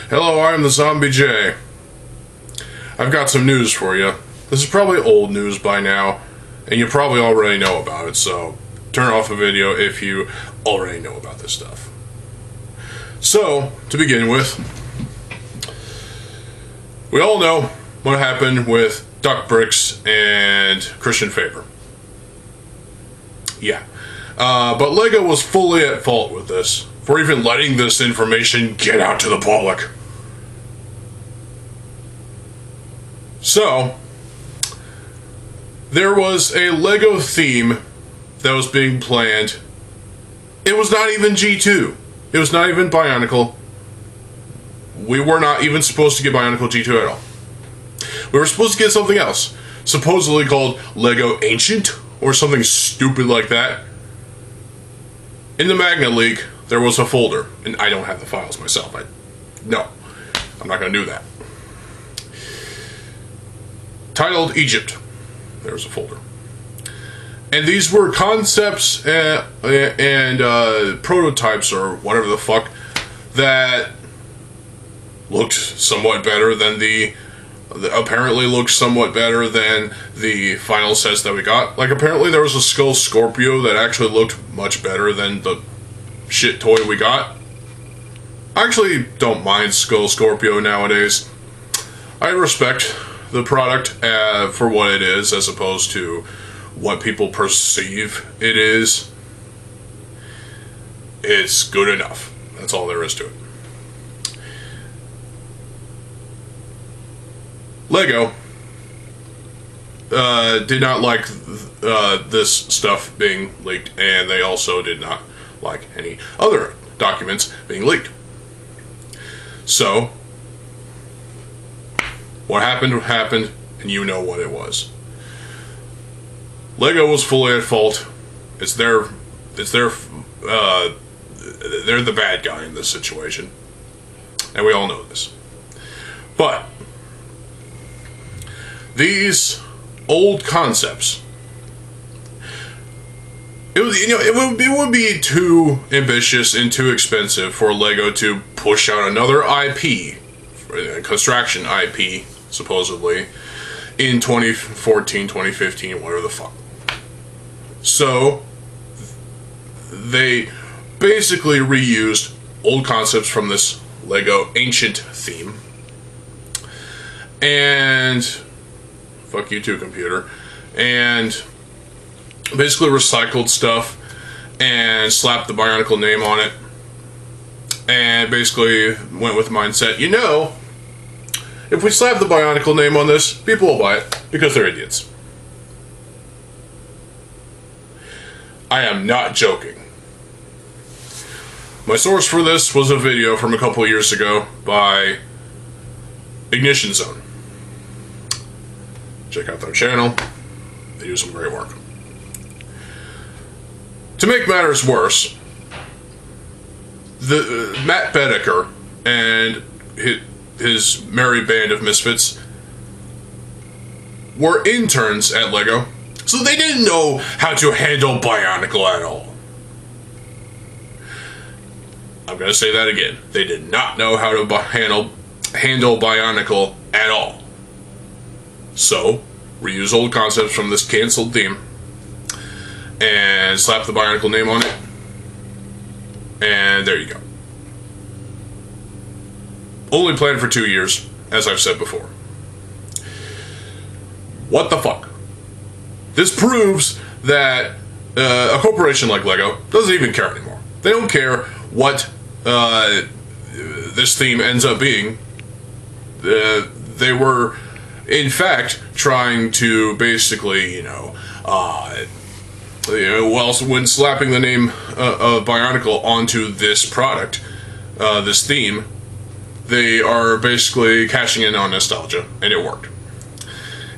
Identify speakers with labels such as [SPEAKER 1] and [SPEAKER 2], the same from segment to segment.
[SPEAKER 1] Hello, I'm TheZOMBIEJ. I've got some news for you. This is probably old news by now, and you probably already know about it, so turn off the video if you already know about this stuff. So, to begin with, we all know what happened with Duck Bricks and Christian Favor. Yeah. But LEGO was fully at fault with this, for even letting this information get out to the public. So, there was a LEGO theme that was being planned. It was not even G2. It was not even Bionicle. We were not even supposed to get Bionicle G2 at all. We were supposed to get something else, supposedly called LEGO Ancient, or something stupid like that. In the Magnet leak, there was a folder, and I don't have the files myself. No, I'm not going to do that. Titled Egypt. There's a folder. And these were concepts and prototypes, or whatever the fuck, that looked somewhat better than apparently looked somewhat better than the final sets that we got. Like, apparently there was a Skull Scorpio that actually looked much better than the shit toy we got. I actually don't mind Skull Scorpio nowadays. I respect the product for what it is, as opposed to what people perceive it is. It's good enough. That's all there is to it. LEGO did not like this stuff being leaked, and they also did not like any other documents being leaked. So, what happened, and you know what it was. LEGO was fully at fault. They're the bad guy in this situation, and we all know this. But these old concepts, it would be too ambitious and too expensive for LEGO to push out another IP, construction IP, supposedly, in 2014, 2015, whatever the fuck. So, they basically reused old concepts from this LEGO Ancient theme, and fuck you too, computer, and basically recycled stuff and slapped the Bionicle name on it, and basically went with the mindset, you know, if we slap the Bionicle name on this, people will buy it because they're idiots. I am not joking. My source for this was a video from a couple years ago by Ignition Zone. Check out their channel. They do some great work. To make matters worse, Matt Bedecker and his merry band of misfits were interns at LEGO, so they didn't know how to handle Bionicle at all. I'm going to say that again. They did not know how to handle Bionicle at all. So, reuse old concepts from this cancelled theme and slap the Bionicle name on it, and there you go. Only planned for 2 years, as I've said before. What the fuck? This proves that a corporation like LEGO doesn't even care anymore. They don't care what this theme ends up being. They were, in fact, trying to basically, when slapping the name of Bionicle onto this product, this theme, they are basically cashing in on nostalgia, and it worked.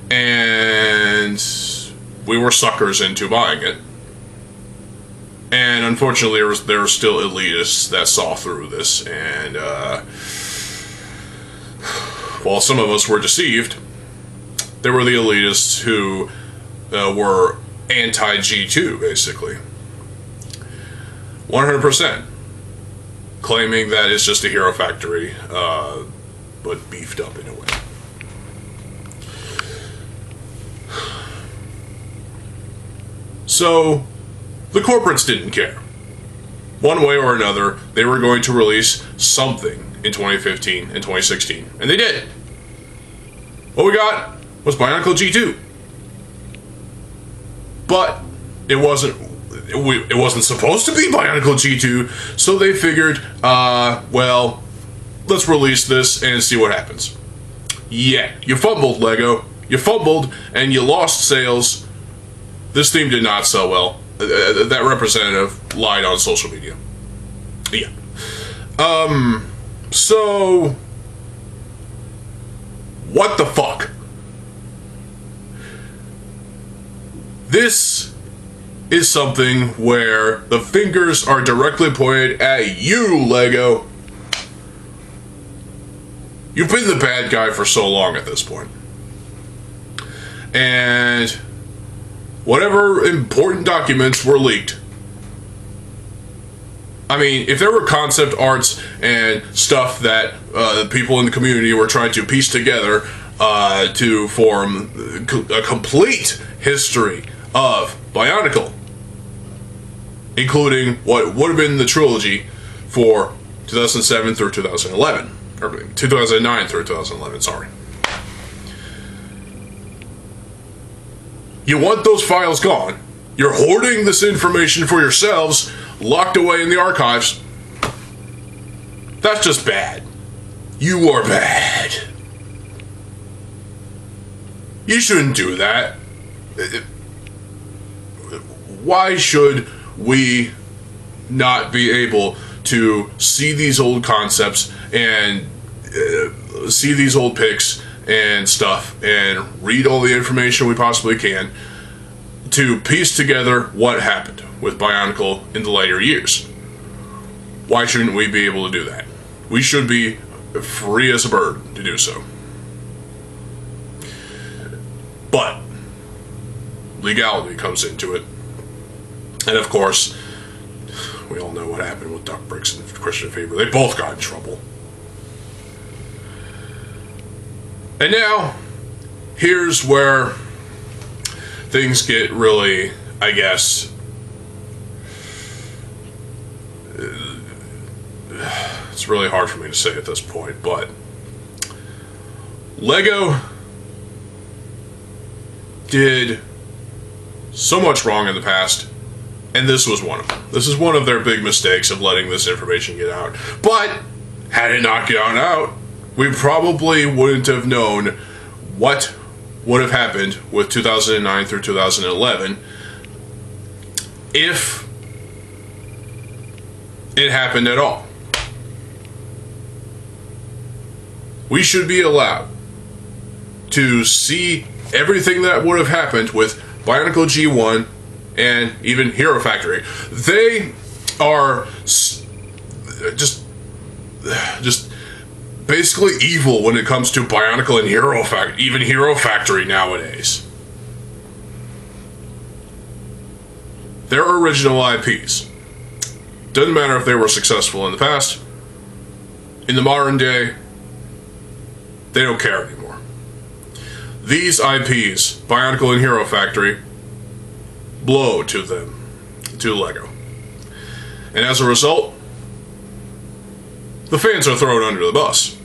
[SPEAKER 1] And we were suckers into buying it. And unfortunately, there were still elitists that saw through this, and while some of us were deceived, there were the elitists who were anti-G2, basically. 100%. claiming that it's just a Hero Factory, but beefed up in a way. So, the corporates didn't care. One way or another, they were going to release something in 2015 and 2016, and they did. What we got was Bionicle G2. But it wasn't supposed to be Bionicle G2, so they figured, well, let's release this and see what happens. Yeah, you fumbled, Lego. You fumbled, and you lost sales. This theme did not sell well. That representative lied on social media. Yeah. So... what the fuck? This is something where the fingers are directly pointed at you, Lego. You've been the bad guy for so long at this point. And whatever important documents were leaked. I mean, if there were concept arts and stuff that the people in the community were trying to piece together to form a complete history of Bionicle, including what would have been the trilogy for 2007 through 2011, or 2009 through 2011, sorry. You want those files gone. You're hoarding this information for yourselves, locked away in the archives. That's just bad. You are bad. You shouldn't do that. Why should we not be able to see these old concepts and see these old pics and stuff and read all the information we possibly can to piece together what happened with Bionicle in the later years? Why shouldn't we be able to do that? We should be free as a bird to do so. But legality comes into it. And of course, we all know what happened with Duck Bricks and Christian Faber. They both got in trouble. And now, here's where things get really, I guess, it's really hard for me to say at this point, but Lego did so much wrong in the past, and this was one of them. This is one of their big mistakes of letting this information get out. But had it not gone out, we probably wouldn't have known what would have happened with 2009 through 2011 if it happened at all. We should be allowed to see everything that would have happened with Bionicle G1 and even Hero Factory. They are just basically evil when it comes to Bionicle and Hero Factory, even Hero Factory nowadays. They're original IPs. Doesn't matter if they were successful in the past. In the modern day, they don't care anymore. These IPs, Bionicle and Hero Factory, blow to them, to Lego. And as a result, the fans are thrown under the bus,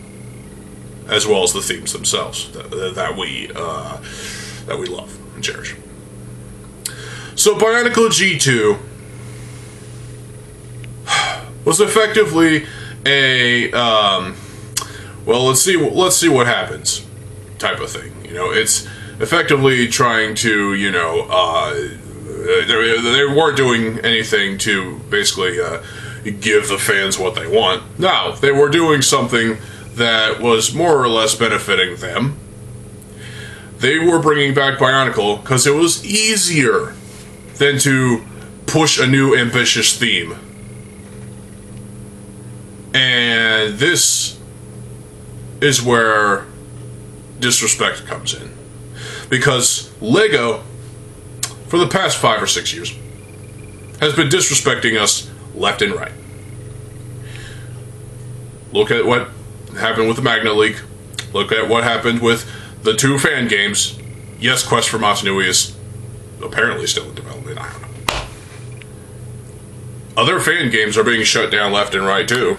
[SPEAKER 1] as well as the themes themselves that we love and cherish. So Bionicle G2 was effectively a well, let's see what happens type of thing. You know, it's effectively trying to, you know, they weren't doing anything to basically give the fans what they want. No, they were doing something that was more or less benefiting them. They were bringing back Bionicle because it was easier than to push a new ambitious theme. And this is where disrespect comes in. Because Lego, for the past 5 or 6 years, has been disrespecting us left and right. Look at what happened with the Magnet leak. Look at what happened with the 2 fan games. Yes, Quest for Masanui is apparently still in development. I don't know. Other fan games are being shut down left and right, too.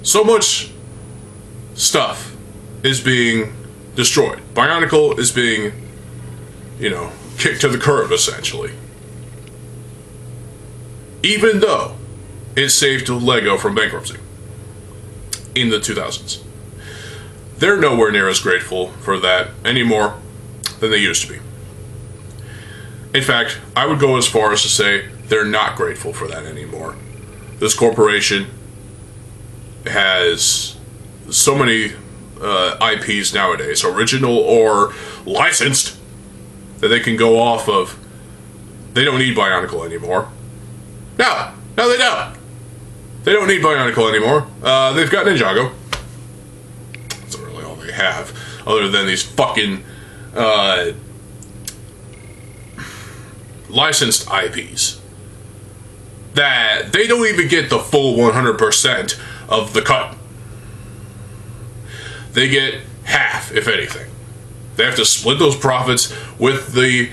[SPEAKER 1] So much stuff is being destroyed. Bionicle is being, kicked to the curb, essentially. Even though it saved Lego from bankruptcy in the 2000s. They're nowhere near as grateful for that anymore than they used to be. In fact, I would go as far as to say they're not grateful for that anymore. This corporation has so many IPs nowadays, original or licensed, that they can go off of. They don't need Bionicle anymore. No, they don't. They don't need Bionicle anymore. They've got Ninjago. That's really all they have, other than these fucking licensed IPs that they don't even get the full 100% of the cut. They get half, if anything. They have to split those profits with the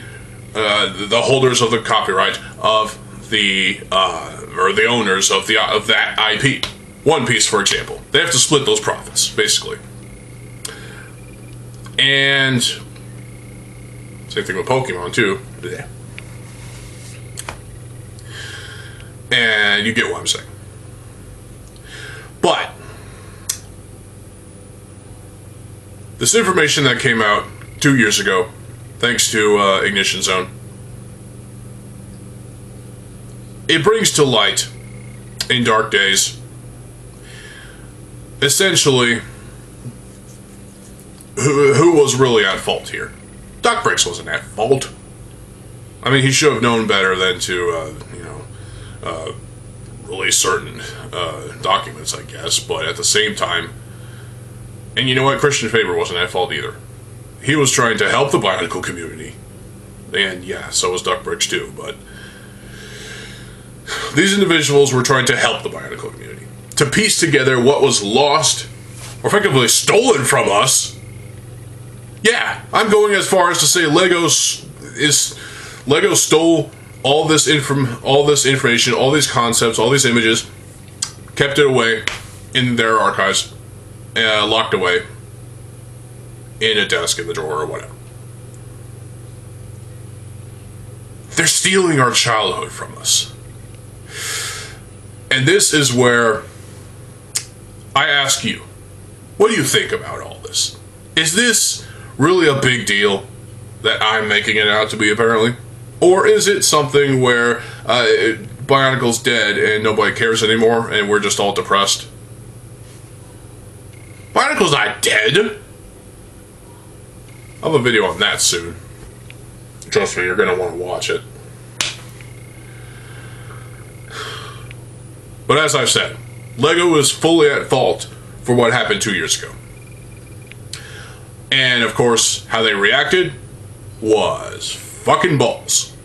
[SPEAKER 1] holders of the copyright of the or the owners of that IP. One Piece, for example, they have to split those profits basically. And same thing with Pokemon too. Yeah. And you get what I'm saying. But this information that came out 2 years ago, thanks to Ignition Zone, it brings to light, in dark days, essentially who was really at fault here. Doc Bricks wasn't at fault. I mean, he should have known better than to, release certain documents, I guess. But at the same time, and you know what? Christian Faber wasn't at fault either. He was trying to help the Bionicle community. And yeah, so was Doc Bricks too. But these individuals were trying to help the Bionicle community, to piece together what was lost, or effectively stolen from us. Yeah, I'm going as far as to say Lego stole all this information, all these concepts, all these images, kept it away in their archives, locked away in a desk in the drawer or whatever. They're stealing our childhood from us. And this is where I ask you, what do you think about all this? Is this really a big deal that I'm making it out to be, apparently? Or is it something where Bionicle's dead and nobody cares anymore and we're just all depressed? Bionicle's not dead! I'll have a video on that soon. Trust me, you're going to want to watch it. But as I've said, Lego is fully at fault for what happened 2 years ago. And of course, how they reacted was fucking balls.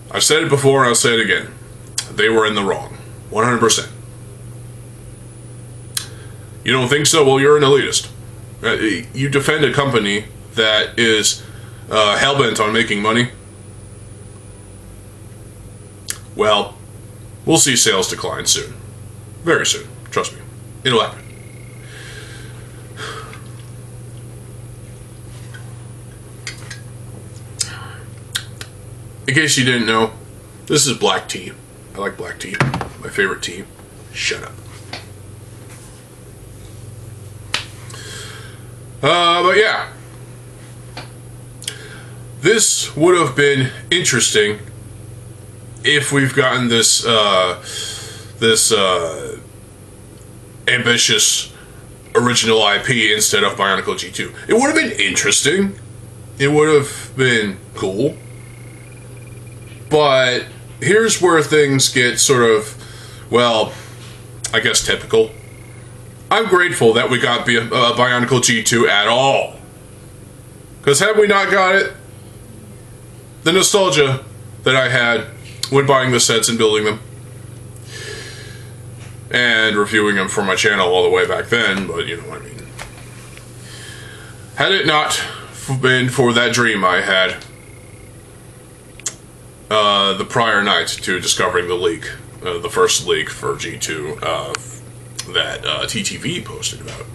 [SPEAKER 1] I've said it before and I'll say it again. They were in the wrong. 100%. You don't think so? Well, you're an elitist. You defend a company that is hell-bent on making money. Well, we'll see sales decline soon. Very soon. Trust me. It'll happen. In case you didn't know, this is black tea. I like black tea. My favorite tea. Shut up. But yeah. This would have been interesting if we've gotten this ambitious original IP instead of Bionicle G2. It would have been interesting. It would have been cool. But here's where things get sort of, well, I guess typical. I'm grateful that we got Bionicle G2 at all. Because had we not got it, the nostalgia that I had when buying the sets and building them. And reviewing them for my channel all the way back then, but you know what I mean. Had it not been for that dream I had the prior night to discovering the leak, the first leak for G2 that TTV posted about,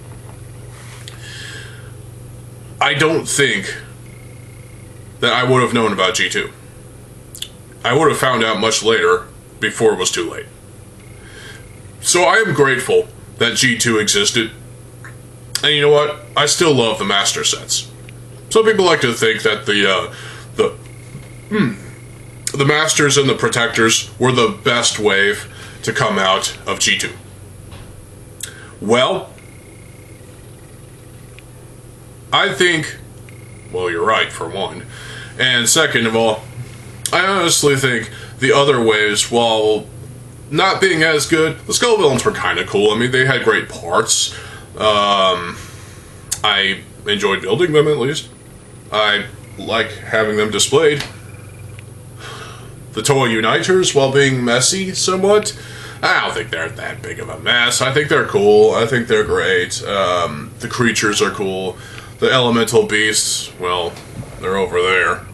[SPEAKER 1] I don't think that I would have known about G2. I would have found out much later, before it was too late. So I am grateful that G2 existed. And you know what? I still love the master sets. Some people like to think that the masters and the protectors were the best wave to come out of G2. Well, I think, well, you're right, for one. And second of all, I honestly think the other waves, while not being as good, the Skull Villains were kind of cool. I mean, they had great parts. I enjoyed building them, at least. I like having them displayed. The Toy Uniters, while being messy somewhat, I don't think they're that big of a mess. I think they're cool. I think they're great. The creatures are cool. The elemental beasts, well, they're over there.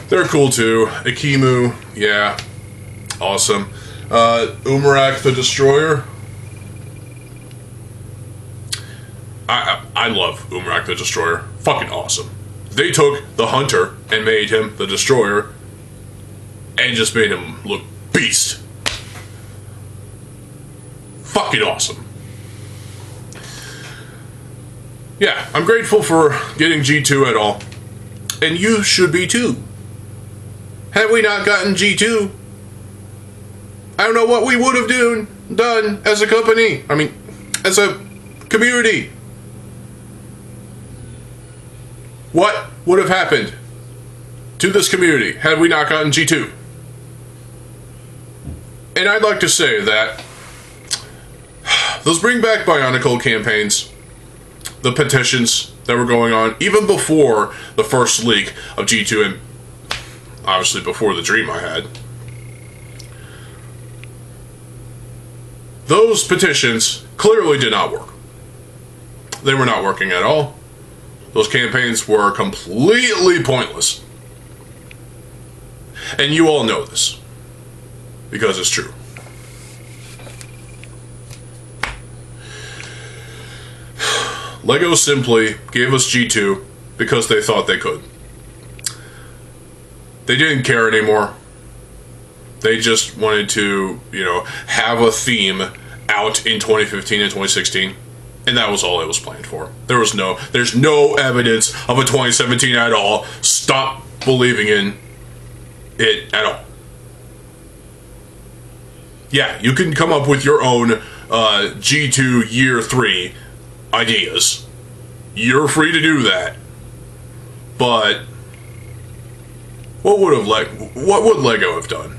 [SPEAKER 1] They're cool too. Akimu, yeah, awesome. Umarak the Destroyer. I love Umarak the Destroyer. Fucking awesome. They took the Hunter and made him the Destroyer and just made him look beast. Fucking awesome. Yeah, I'm grateful for getting G2 at all. And you should be too. Had we not gotten G2, I don't know what we would have done as a company. I mean, as a community. What would have happened to this community had we not gotten G2? And I'd like to say that those Bring Back Bionicle campaigns, the petitions that were going on, even before the first leak of G2, and obviously before the dream I had, those petitions clearly did not work. They were not working at all. Those campaigns were completely pointless. And you all know this, because it's true. LEGO simply gave us G2 because they thought they could. They didn't care anymore. They just wanted to, you know, have a theme out in 2015 and 2016. And that was all it was planned for. There's no evidence of a 2017 at all. Stop believing in it at all. Yeah, you can come up with your own G2 Year 3 ideas. You're free to do that. But what would LEGO have done?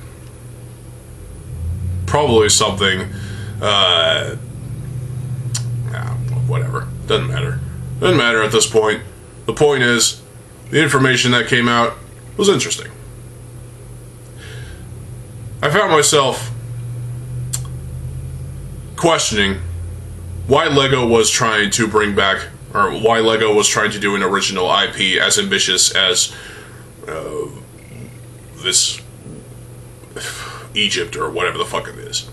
[SPEAKER 1] Probably something whatever. Doesn't matter. Doesn't matter at this point. The point is, the information that came out was interesting. I found myself questioning why LEGO was trying to bring back, or why LEGO was trying to do an original IP as ambitious as this Egypt or whatever the fuck it is.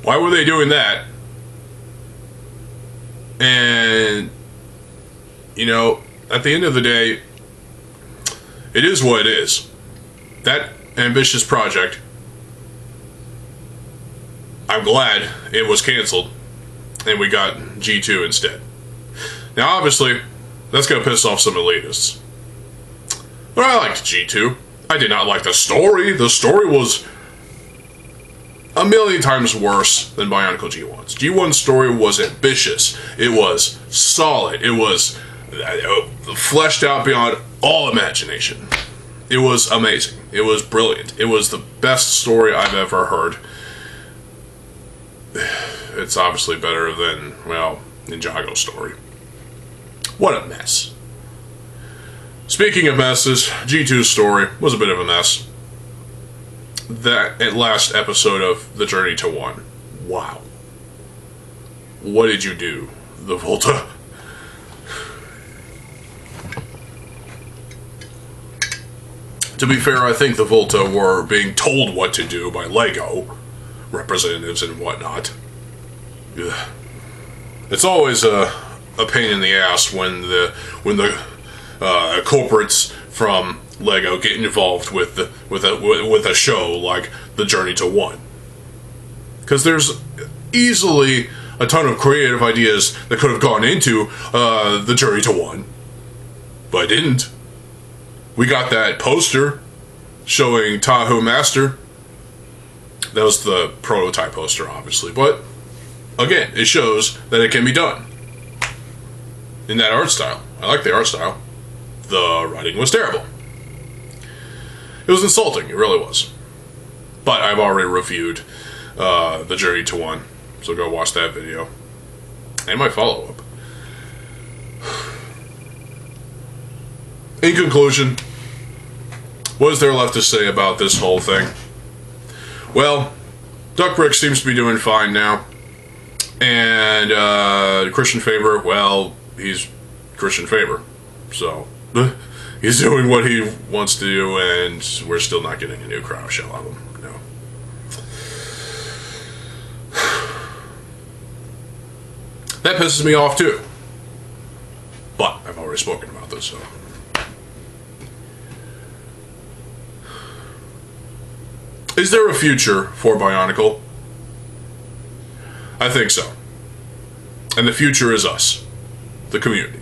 [SPEAKER 1] Why were they doing that? And, you know, at the end of the day, it is what it is. That ambitious project, I'm glad it was canceled and we got G2 instead. Now, obviously, that's going to piss off some elitists. But I liked G2. I did not like the story. The story was a million times worse than Bionicle G1's. G1's story was ambitious. It was solid. It was fleshed out beyond all imagination. It was amazing. It was brilliant. It was the best story I've ever heard. It's obviously better than, well, Ninjago's story. What a mess. Speaking of messes, G2's story was a bit of a mess. That last episode of The Journey to One. Wow. What did you do, the Volta? To be fair, I think the Volta were being told what to do by LEGO representatives and whatnot. Ugh. It's always a pain in the ass when the corporates from LEGO get involved with a show like The Journey to One, because there's easily a ton of creative ideas that could have gone into The Journey to One, but didn't. We got that poster showing Tahoe Master. That was the prototype poster, obviously, but again, it shows that it can be done in that art style. I like the art style. The writing was terrible. It was insulting, it really was. But I've already reviewed The Journey to One, so go watch that video. And my follow-up. In conclusion, what is there left to say about this whole thing? Well, Duckbrick seems to be doing fine now. And Christian Faber, well, he's Christian Faber. So, he's doing what he wants to do, and we're still not getting a new Cryo Shell album. No. That pisses me off too. But I've already spoken about this, so. Is there a future for Bionicle? I think so. And the future is us, the community.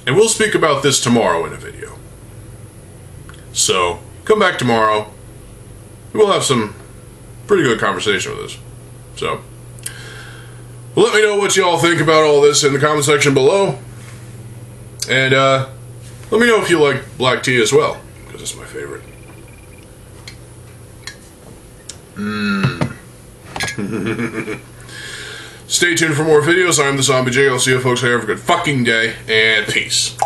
[SPEAKER 1] And we'll speak about this tomorrow in a video. So, come back tomorrow. We'll have some pretty good conversation with this. So, let me know what you all think about all this in the comment section below. And let me know if you like black tea as well, because it's my favorite. Stay tuned for more videos. I'm TheZOMBIEJ. I'll see you folks later. Have a good fucking day, and peace.